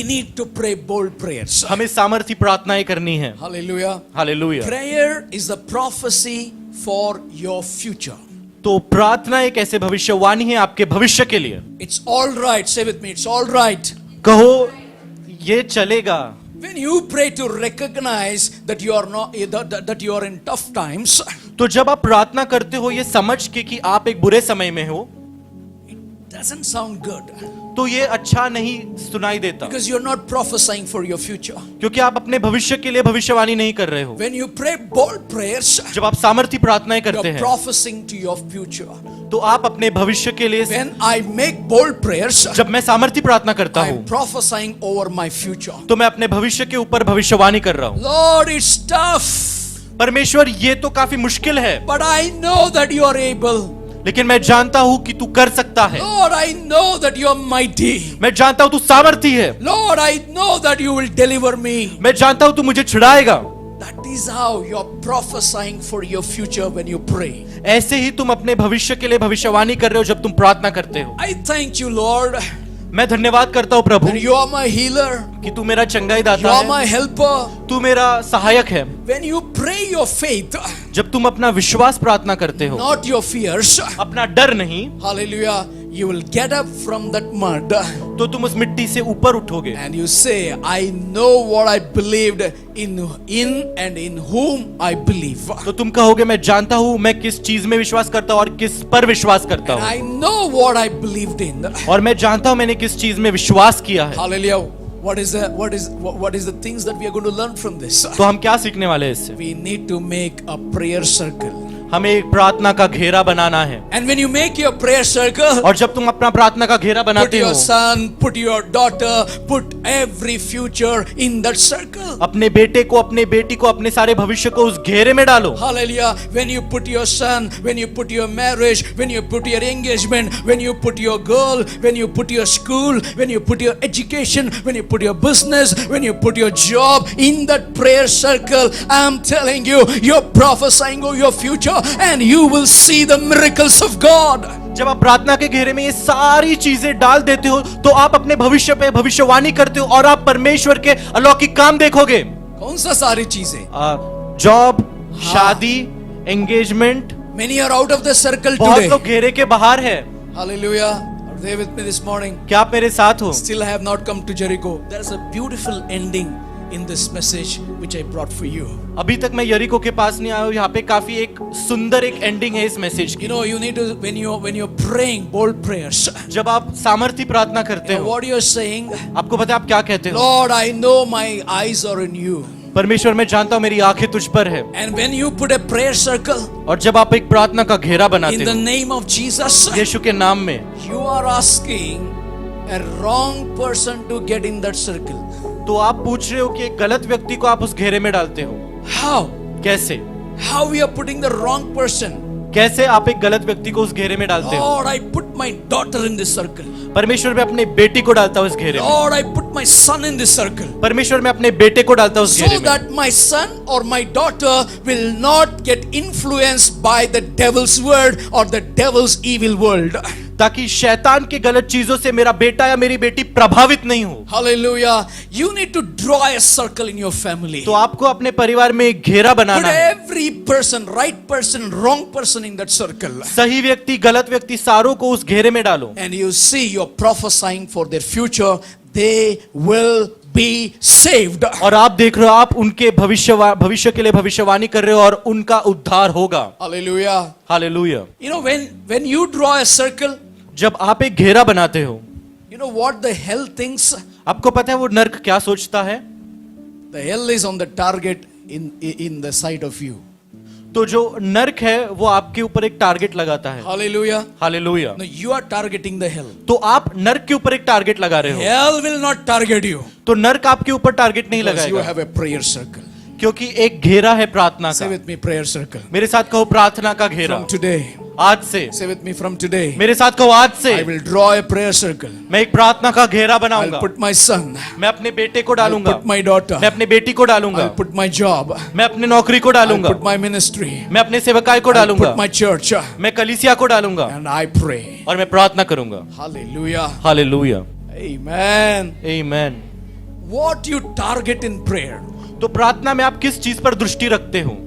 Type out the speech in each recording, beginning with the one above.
need to pray bold prayers. हमें सामर्थी प्रार्थनाएं करनी है। Hallelujah. Hallelujah. Prayer is the prophecy for your future. तो प्रार्थना एक ऐसे भविष्यवाणी है आपके भविष्य के लिए। It's all right. Say with me. It's all right. कहो ये चलेगा। When you pray to recognize that you are not that you are in tough times, तो जब आप प्रार्थना करते हो ये समझ के कि आप एक बुरे समय में हो, doesn't sound good तो ये अच्छा नहीं सुनाई देता, because you're not prophesying for your future. क्योंकि आप अपने भविष्य के लिए भविष्यवाणी नहीं कर रहे हो। When you pray bold prayers, जब आप सामर्थी प्रार्थनाएं करते you're हैं prophesying to your future. तो आप अपने भविष्य के लिए, When I make bold prayers, जब मैं सामर्थी प्रार्थना करता I'm हूँ prophesying over my future. तो मैं अपने भविष्य के ऊपर भविष्यवाणी कर रहा हूँ। Lord, it's tough, परमेश्वर ये तो काफी मुश्किल है, but I know that you are able. लेकिन मैं जानता हूँ कि तू कर सकता है। Lord, I know that you are mighty. मैं जानता हूँ तू सामर्थी है। Lord, I know that you will deliver me. मैं जानता हूँ तू मुझे छुड़ाएगा। That is how you're prophesying for your future when you pray. ऐसे ही तुम अपने भविष्य के लिए भविष्यवाणी कर रहे हो जब तुम प्रार्थना करते हो। I thank you, Lord, मैं धन्यवाद करता हूँ प्रभु that you are my healer. कि तू मेरा चंगाई You दाता are है, my helper. तू मेरा सहायक है। When you pray your faith, जब तुम अपना विश्वास प्रार्थना करते हो, not your fears, अपना डर नहीं, hallelujah, you will get up from that mud तो तुम उस मिट्टी से ऊपर उठोगे and you say, I know what I believed in and in whom I believe. तो तुम कहोगे मैं जानता हूँ मैं किस चीज में विश्वास करता हूँ और किस पर विश्वास करता And हूँ, I know what I believed in. और मैं जानता हूँ मैंने किस चीज में विश्वास किया है। Hallelujah. What is the things that we are going to learn from this? तो हम क्या सीखने वाले हैं इससे? We need to make a prayer circle. हमें एक प्रार्थना का घेरा बनाना है। And when you make your prayer circle, और जब तुम अपना प्रार्थना का घेरा put बनाते your हो, son, put your daughter, put every future in that circle. अपने बेटे को, अपने बेटी को, अपने सारे भविष्य को उस घेरे में डालो। Hallelujah. When you put your son, when you put your marriage, when you put your engagement, when you put your girl, when you put your school, when you put your education, when you put your business, when you put your job in that prayer circle, I'm telling you, you're prophesying of your future and you will see the miracles of God. जब आप प्रार्थना के घेरे में ये सारी चीजें डाल देते हो तो आप अपने भविष्य पे भविष्यवाणी करते हो और आप परमेश्वर के अलौकिक काम देखोगे। कौन सा सारी चीजें? जॉब, शादी, engagement, Many are out of the circle बहुत today. लोग घेरे के बाहर है। Hallelujah. Are they with me this morning? क्या आप मेरे साथ हो? Still I have not come to Jericho. There's a beautiful ending in this message which I brought for you. अभी तक मैं यरीको के पास नहीं आया हूँ। यहाँ पे काफी एक सुंदर एक एंडिंग है इस मैसेज की। You know, you need to when you're praying bold prayers. जब आप सामर्थी प्रार्थना करते You know हो, what you're saying? आपको पता है आप क्या कहते हो? Lord, I know my eyes are in you. परमेश्वर मैं जानता हूँ मेरी आंखें तुझ पर है। And when you put a prayer circle और जब आप एक प्रार्थना का घेरा in बनाते the हो name of Jesus, यीशु के नाम में, you are asking a wrong person to get in that circle. तो आप पूछ रहे हो कि एक गलत व्यक्ति को आप उस घेरे में डालते हो। How? कैसे? How we are putting the wrong person? कैसे आप एक गलत व्यक्ति को उस घेरे में डालते हो? Lord, I put my daughter in this circle. परमेश्वर मैं अपने बेटी को डालता हूँ इस घेरे में। Lord, I put my son in this circle. परमेश्वर मैं अपने बेटे को डालता हूँ उस घेरे So में, that my son or my daughter will not get influenced by the devil's word or the devil's evil world. ताकि शैतान के गलत चीजों से मेरा बेटा या मेरी बेटी प्रभावित नहीं हो। Hallelujah. You need to draw a circle in your family. तो आपको अपने परिवार में एक घेरा Put बनाना है। every person, right person, wrong person in that circle. सही व्यक्ति, गलत व्यक्ति, सारों को उस घेरे में डालो। And you see you're prophesying for their future. They will be saved. और आप देख रहे हो आप उनके भविष्य के लिए भविष्यवाणी कर रहे हो और उनका उद्धार होगा। Hallelujah. Hallelujah. You know, when you draw a circle, जब आप एक घेरा बनाते हो, you know what the hell thinks? आपको पता है वो नर्क क्या सोचता है? The hell is on the target in the sight of you. तो जो नर्क है वो आपके ऊपर एक टारगेट लगाता है। Hallelujah. Hallelujah. No, you are targeting the hell. तो आप नर्क के ऊपर एक टारगेट लगा रहे हो। Hell will not target you. तो नर्क आपके ऊपर टारगेट नहीं Because you लगाएगा, have a prayer circle. क्योंकि एक घेरा है प्रार्थना Say का। with me, prayer circle. मेरे साथ कहो प्रार्थना का घेरा। From today. आज से। Say with me, from today. मेरे साथ कहो आज से। I will draw a prayer circle. मैं एक प्रार्थना का घेरा I'll बनाऊंगा। put my son. मैं अपने बेटे को I'll डालूंगा। put my daughter. मैं अपने बेटी को डालूंगा। I'll put my job. मैं अपने नौकरी को I'll डालूंगा। put my ministry. मैं अपने सेवकाई को I'll डालूंगा। put my church. मैं कलीसिया को डालूंगा And I pray. और मैं प्रार्थना करूंगा। Hallelujah. हालेलुया। Amen. आमीन। what you target in prayer, तो प्रार्थना में आप किस चीज पर दृष्टि रखते हो?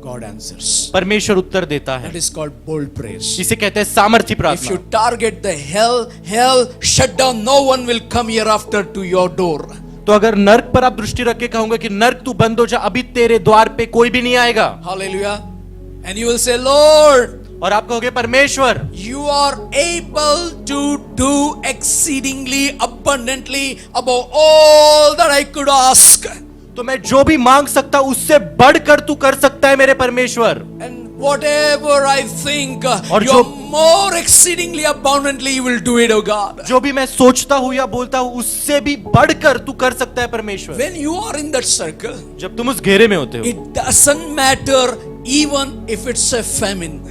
God answers. परमेश्वर उत्तर देता है। That is called bold prayers. इसे कहते हैं सामर्थी If प्रार्थना। you target the hell shut down, no one will come hereafter to your door. तो अगर नर्क पर आप दृष्टि रख के कहोगे कि नर्क तू बंद हो जा, अभी तेरे द्वार पे कोई भी नहीं आएगा। Hallelujah. And you will say, Lord, और आप कहोगे परमेश्वर, you are able to do exceedingly abundantly above all that I could ask. तो मैं जो भी मांग सकता हूं उससे बढ़कर तू कर सकता है मेरे परमेश्वर। And whatever I think, और you more exceedingly abundantly you will do it, oh God. जो भी मैं सोचता हूं या बोलता हूं उससे भी बढ़कर तू कर सकता है परमेश्वर। When you are in that circle, जब तुम उस घेरे में होते हो, it doesn't matter even if it's a famine.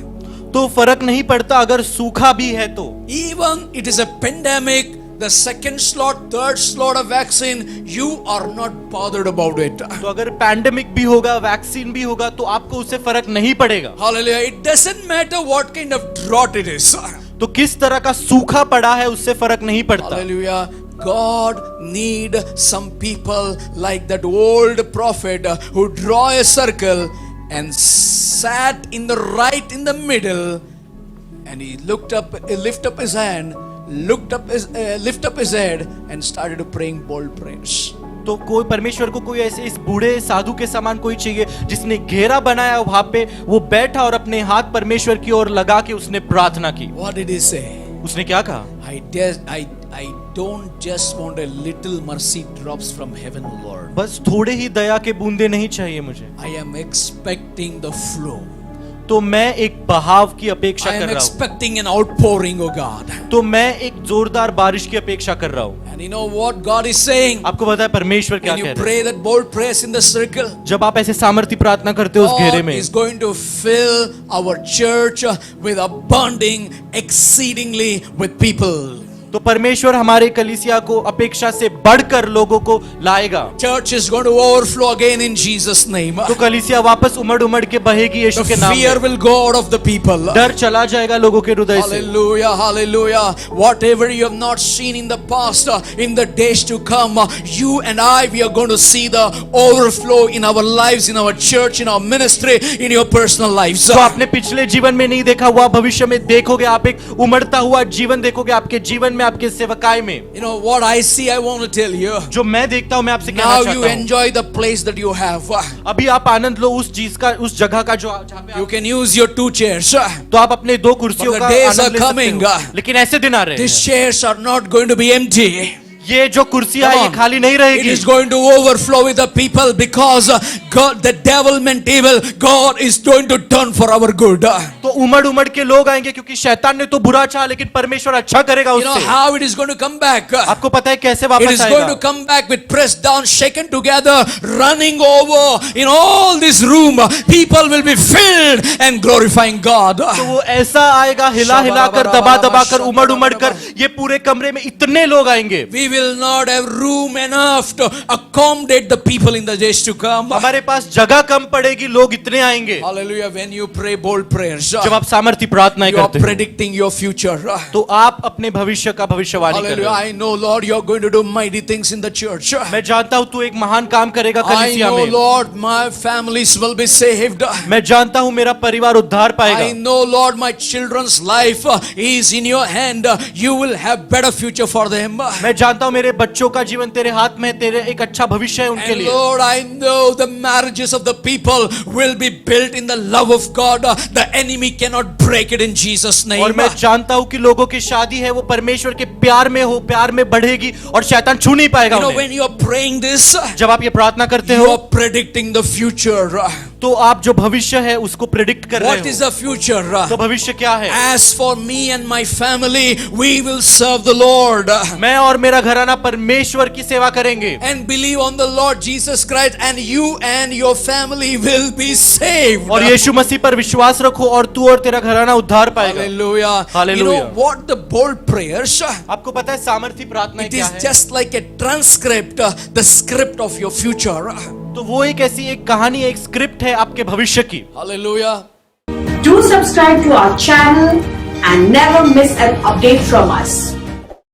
तो फर्क नहीं पड़ता अगर सूखा भी है तो। Even it is a pandemic, the second slot, third slot of vaccine, you are not bothered about it. तो अगर पैंडेमिक भी होगा, वैक्सीन भी होगा, तो आपको उससे फर्क नहीं पड़ेगा। Hallelujah. It doesn't matter what kind of drought it is. तो किस तरह का सूखा पड़ा है उससे फर्क नहीं पड़ता। Hallelujah. God need some people like that old prophet who draw a circle and sat in the right in the middle, and he lift up his hand, lift up his head and started praying bold prayers. तो कोई परमेश्वर को कोई ऐसे इस बूढ़े साधु के समान कोई चाहिए जिसने घेरा बनाया, वहां पे वो बैठा और अपने हाथ परमेश्वर की ओर लगा के उसने प्रार्थना की। What did he say? उसने क्या कहा? I don't just want a little mercy drops from heaven, O Lord. बस थोड़े ही दया के बूंदे नहीं चाहिए मुझे, I am expecting the flow. तो मैं एक बहाव की अपेक्षा I कर am रहा हूँ। expecting an outpouring, O God. तो मैं एक जोरदार बारिश की अपेक्षा कर रहा हूँ। And you know what God is saying? आपको पता है परमेश्वर क्या When कह you रहे pray that bold prayers in the circle, हैं? जब आप ऐसे सामर्थी प्रार्थना करते हो उस घेरे God में, is going to fill our church with abounding exceedingly with people. तो परमेश्वर हमारे कलीसिया को अपेक्षा से बढ़कर लोगों को लाएगा। Church is going to overflow again in Jesus' name. तो कलीसिया वापस उमड़ के बहेगी यीशु के The नाम fear में। will go out of the people. डर चला जाएगा लोगों के हृदय से। Hallelujah, hallelujah. Whatever you have not seen in the past, in the days to come, you and I, we are going to see the overflow in our lives, in our church, in our ministry, in your personal lives. जो आपने पिछले जीवन में नहीं देखा हुआ भविष्य में देखोगे, आप एक उमड़ता हुआ जीवन देखोगे आपके जीवन में, आपके सेवकाई में। You know what I see, I want to tell you. जो मैं देखता हूँ मैं आपसे कहना Now you चाहता हूँ, enjoy the place that you have. अभी आप आनंद लो उस चीज का, उस जगह का जो जहाँ पे You can use your 2 chairs. तो आप अपने 2 कुर्सियों But the का days आनंद are ले सकते coming. हो। लेकिन ऐसे दिन आ रहे These हैं, chairs are not going to be empty. ये जो कुर्सियां Come ये on. खाली नहीं It रहेगी। is going to overflow with the people because God, the devil meant evil. God is going to turn for our good. तो उमड़ के लोग आएंगे क्योंकि शैतान ने तो बुरा चाहा लेकिन परमेश्वर अच्छा करेगा You know उससे। how it is going to come back? आपको पता है कैसे It वापस is going to आएगा? come back with pressed down, shaken together, running over in all this room. People will be filled and glorifying God. तो वो ऐसा आएगा हिला कर, दबा कर, उमड़ कर, ये पूरे कमरे में इतने लोग आएंगे। We will not have room enough to accommodate the people in the days to come. हमारे पास जगह कम पड़ेगी, लोग इतने आएंगे। Hallelujah. When you pray bold prayers, जब आप सामर्थी प्रार्थनाएं you are करते हो, predicting your future. तो आप अपने भविष्य का भविष्यवाणी कर रहे Hallelujah. हो। I know, Lord, you are going to do mighty things in the church. मैं जानता हूँ तू एक महान काम करेगा I कलीसिया know, में। Lord, my families will be saved. मैं जानता हूँ मेरा परिवार उद्धार I पाएगा। know, Lord, my children's life is in your hand. You will have better future for them. मैं जानता हूँ मेरे बच्चों का जीवन तेरे हाथ में, तेरे एक अच्छा भविष्य है उनके And लिए। Lord, I know the marriages of the people will be built in the love of God. The enemy cannot break it in Jesus' name. और मैं जानता हूँ कि लोगों की शादी है वो परमेश्वर के प्यार में हो, प्यार में बढ़ेगी और शैतान छू नहीं पाएगा You know, उन्हें। when you are praying this, जब आप ये प्रार्थना करते you हो are predicting the future. तो आप जो भविष्य है उसको प्रेडिक्ट कर What रहे is हो। the future? तो भविष्य क्या है? As for me and my family, we will serve the Lord. मैं और मेरा घराना परमेश्वर की सेवा करेंगे And believe on the Lord Jesus Christ, and you and your family will be saved. और यीशु मसीह पर विश्वास रखो और तू और तेरा घराना उद्धार पाएगा। Hallelujah. You Hallelujah. know what the bold prayers? आपको पता है सामर्थी प्रार्थना It क्या is है? just like a transcript, the script of your future. तो वो एक ऐसी एक कहानी, एक स्क्रिप्ट है आपके भविष्य की। Hallelujah. Do subscribe to our channel and never miss an update from us.